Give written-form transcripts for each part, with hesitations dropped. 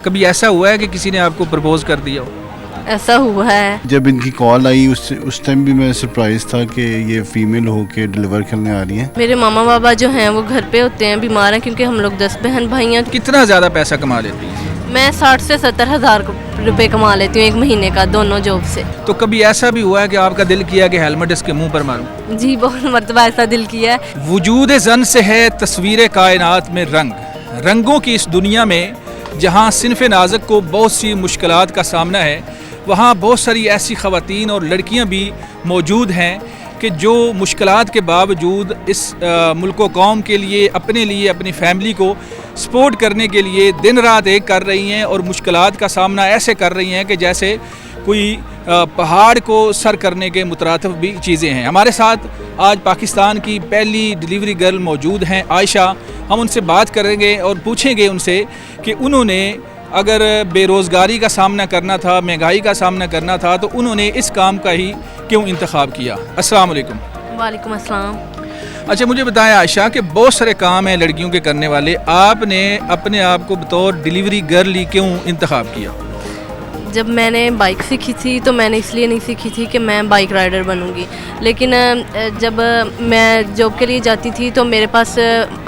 کبھی ایسا ہوا ہے کہ کسی نے آپ کو پرپوز کر دیا ہو؟ ایسا ہوا ہے. جب ان کی کال آئی اس ٹائم بھی میں سرپرائز تھا کہ یہ فیمیل ہو کے ڈلیور کرنے آ رہی ہیں. میرے ماما بابا جو ہیں وہ گھر پہ ہوتے ہیں، بیمار ہیں، کیونکہ ہم لوگ 10 بہن بھائی ہیں. کتنا زیادہ پیسہ کما لیتی ہیں؟ میں 60 سے 70 ہزار روپے کما لیتی ہوں ایک مہینے کا دونوں جاب سے. تو کبھی ایسا بھی ہوا ہے کہ آپ کا دل کیا کہ ہیلمٹ اس کے منہ پر ماروں؟ جی بہت مرتبہ ایسا دل کیا ہے. وجود زن سے ہے تصویر کائنات میں رنگوں کی اس دنیا میں جہاں صنف نازک کو بہت سی مشکلات کا سامنا ہے، وہاں بہت ساری ایسی خواتین اور لڑکیاں بھی موجود ہیں کہ جو مشکلات کے باوجود اس ملک و قوم کے لیے، اپنی فیملی کو سپورٹ کرنے کے لیے دن رات ایک کر رہی ہیں، اور مشکلات کا سامنا ایسے کر رہی ہیں کہ جیسے کوئی پہاڑ کو سر کرنے کے مترادف بھی چیزیں ہیں. ہمارے ساتھ آج پاکستان کی پہلی ڈیلیوری گرل موجود ہیں، عائشہ. ہم ان سے بات کریں گے اور پوچھیں گے ان سے کہ انہوں نے اگر بے روزگاری کا سامنا کرنا تھا، مہنگائی کا سامنا کرنا تھا، تو انہوں نے اس کام کا ہی کیوں انتخاب کیا. السلام علیکم. وعلیکم السلام. اچھا مجھے بتائیں عائشہ کہ بہت سارے کام ہیں لڑکیوں کے کرنے والے، آپ نے اپنے آپ کو بطور ڈیلیوری گرل ہی کیوں انتخاب کیا؟ جب میں نے بائک سیکھی تھی تو میں نے اس لیے نہیں سیکھی تھی کہ میں بائک رائڈر بنوں گی، لیکن جب میں جاب کے لیے جاتی تھی تو میرے پاس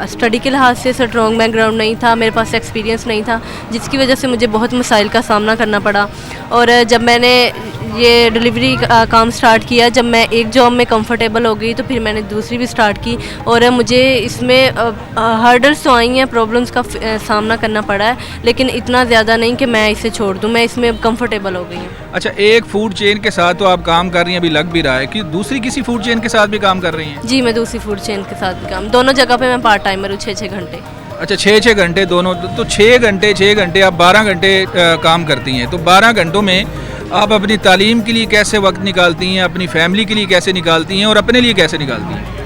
اسٹڈی کے لحاظ سے اسٹرانگ بیک گراؤنڈ نہیں تھا، میرے پاس ایکسپیرینس نہیں تھا، جس کی وجہ سے مجھے بہت مسائل کا سامنا کرنا پڑا. اور جب میں نے یہ ڈیلیوری کا کام سٹارٹ کیا، جب میں ایک جاب میں کمفرٹیبل ہو گئی تو پھر میں نے دوسری بھی سٹارٹ کی، اور مجھے اس میں ہرڈلس تو آئی ہیں، پرابلمس کا سامنا کرنا پڑا ہے، لیکن اتنا زیادہ نہیں کہ میں اسے چھوڑ دوں. میں اس میں کمفرٹیبل ہو گئی ہوں. اچھا ایک فوڈ چین کے ساتھ تو آپ کام کر رہی ہیں، ابھی لگ بھی رہا ہے کہ دوسری کسی فوڈ چین کے ساتھ بھی کام کر رہی ہیں؟ جی میں دوسری فوڈ چین کے ساتھ بھی کام، دونوں جگہ پہ میں پارٹ ٹائمر ہوں 6 گھنٹے. اچھا 6 گھنٹے دونوں، تو 6 گھنٹے آپ 12 گھنٹے کام کرتی ہیں. تو 12 گھنٹوں میں آپ اپنی تعلیم کے لیے کیسے وقت نکالتی ہیں، اپنی فیملی کے لیے کیسے نکالتی ہیں، اور اپنے لیے کیسے نکالتی ہیں؟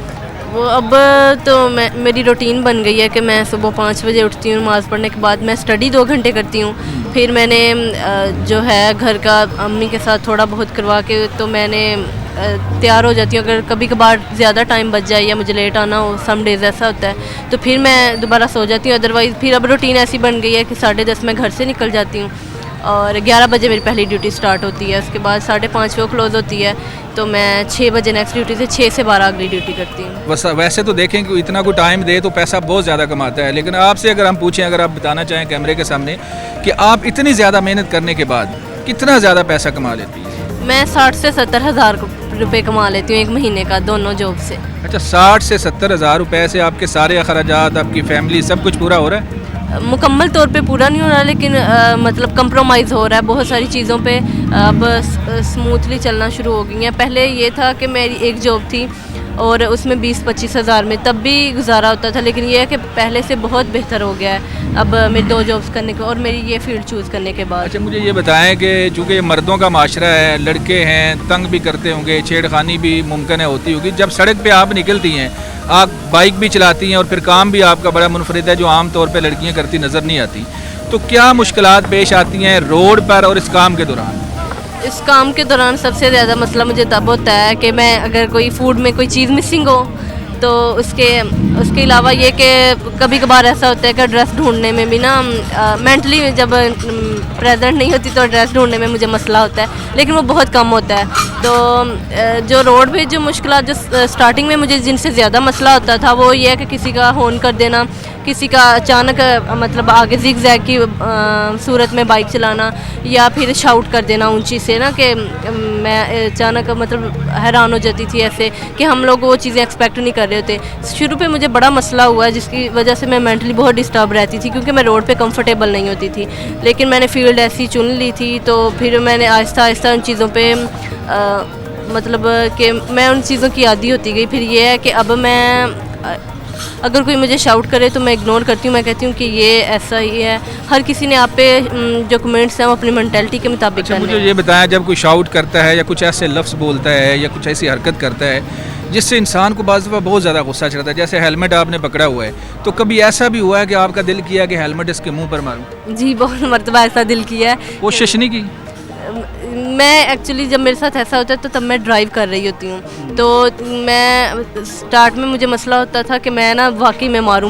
وہ اب تو میری روٹین بن گئی ہے کہ میں صبح 5 بجے اٹھتی ہوں، نماز پڑھنے کے بعد میں اسٹڈی 2 گھنٹے کرتی ہوں، پھر میں نے جو ہے گھر کا امی کے ساتھ تھوڑا بہت کروا کے تو میں نے تیار ہو جاتی ہوں. اگر کبھی کبھار زیادہ ٹائم بچ جائے یا مجھے لیٹ آنا ہو، سم ڈیز ایسا ہوتا ہے، تو پھر میں دوبارہ سو جاتی ہوں. ادروائز پھر اب روٹین ایسی بن گئی ہے کہ 10:30 میں گھر سے نکل جاتی ہوں، اور 11 بجے میری پہلی ڈیوٹی سٹارٹ ہوتی ہے. اس کے بعد 5:30 وہ کلوز ہوتی ہے، تو میں 6 بجے نیکسٹ ڈیوٹی سے 6 سے 12 اگلی ڈیوٹی کرتی ہوں. بس ویسے تو دیکھیں کہ اتنا کوئی ٹائم دے تو پیسہ بہت زیادہ کماتا ہے، لیکن آپ سے اگر ہم پوچھیں، اگر آپ بتانا چاہیں کیمرے کے سامنے کہ آپ اتنی زیادہ محنت کرنے کے بعد کتنا زیادہ پیسہ کما لیتی ہیں؟ میں 60 سے 70 ہزار روپے کما لیتی ہوں ایک مہینے کا دونوں جاب سے. اچھا 60 سے 70 ہزار روپے سے آپ کے سارے اخراجات، آپ کی فیملی، سب کچھ پورا ہو رہا ہے؟ مکمل طور پہ پورا نہیں ہو رہا، لیکن مطلب کمپرومائز ہو رہا ہے بہت ساری چیزوں پہ. اب اسموتھلی چلنا شروع ہو گئی ہیں. پہلے یہ تھا کہ میری ایک جاب تھی اور اس میں 20-25 ہزار میں تب بھی گزارا ہوتا تھا، لیکن یہ ہے کہ پہلے سے بہت بہتر ہو گیا ہے اب میری 2 جابس کرنے کے اور میری یہ فیلڈ چوز کرنے کے بعد. اچھا مجھے یہ بتائیں کہ چونکہ یہ مردوں کا معاشرہ ہے، لڑکے ہیں، تنگ بھی کرتے ہوں گے، چھیڑ خانی بھی ممکن ہے ہوتی ہوگی. جب سڑک پہ آپ نکلتی ہیں، آپ بائک بھی چلاتی ہیں اور پھر کام بھی آپ کا بڑا منفرد ہے جو عام طور پہ لڑکیاں کرتی نظر نہیں آتی، تو کیا مشکلات پیش آتی ہیں روڈ پر اور اس کام کے دوران؟ اس کام کے دوران سب سے زیادہ مسئلہ مجھے تب ہوتا ہے کہ میں اگر کوئی فوڈ میں کوئی چیز مسنگ ہو تو اس کے علاوہ یہ کہ کبھی کبھار ایسا ہوتا ہے کہ ایڈریس ڈھونڈنے میں بھی نا مینٹلی جب پریزنٹ نہیں ہوتی تو ایڈریس ڈھونڈنے میں مجھے مسئلہ ہوتا ہے، لیکن وہ بہت کم ہوتا ہے. تو جو روڈ پہ جو مشکلات جو سٹارٹنگ میں مجھے جن سے زیادہ مسئلہ ہوتا تھا وہ یہ ہے کہ کسی کا ہون کر دینا، کسی کا اچانک مطلب آگے زگ زیگ کی صورت میں بائک چلانا، یا پھر شاؤٹ کر دینا اونچی سے نا کہ میں اچانک مطلب حیران ہو جاتی تھی ایسے کہ ہم لوگ وہ چیزیں ایکسپیکٹ نہیں کر رہے ہوتے. شروع پہ مجھے بڑا مسئلہ ہوا جس کی وجہ سے میں مینٹلی بہت ڈسٹرب رہتی تھی کیونکہ میں روڈ پہ کمفرٹیبل نہیں ہوتی تھی، لیکن میں نے فیلڈ ایسی چن لی تھی تو پھر میں نے آہستہ آہستہ ان چیزوں پہ مطلب کہ میں ان چیزوں کی عادی ہوتی گئی. پھر یہ ہے کہ اب میں اگر کوئی مجھے شاؤٹ کرے تو میں اگنور کرتی ہوں، میں کہتی ہوں کہ یہ ایسا ہی ہے. ہر کسی نے آپ پہ جو کمنٹس ہیں وہ اپنی مینٹلٹی کے مطابق کرنے. مجھے یہ بتایا جب کوئی شاؤٹ کرتا ہے یا کچھ ایسے لفظ بولتا ہے یا کچھ ایسی حرکت کرتا ہے جس سے انسان کو بعض دفعہ بہت زیادہ غصہ چڑھتا ہے، جیسے ہیلمٹ آپ نے پکڑا ہوا ہے، تو کبھی ایسا بھی ہوا ہے کہ آپ کا دل کیا کہ ہیلمٹ اس کے منہ پر ماروں؟ جی بہت مرتبہ ایسا دل کیا ہے. کوشش نہیں کی؟ میں ایکچولی جب میرے ساتھ ایسا ہوتا ہے تو تب میں ڈرائیو کر رہی ہوتی ہوں، تو میں سٹارٹ میں مجھے مسئلہ ہوتا تھا کہ میں نا واقعی میں ماروں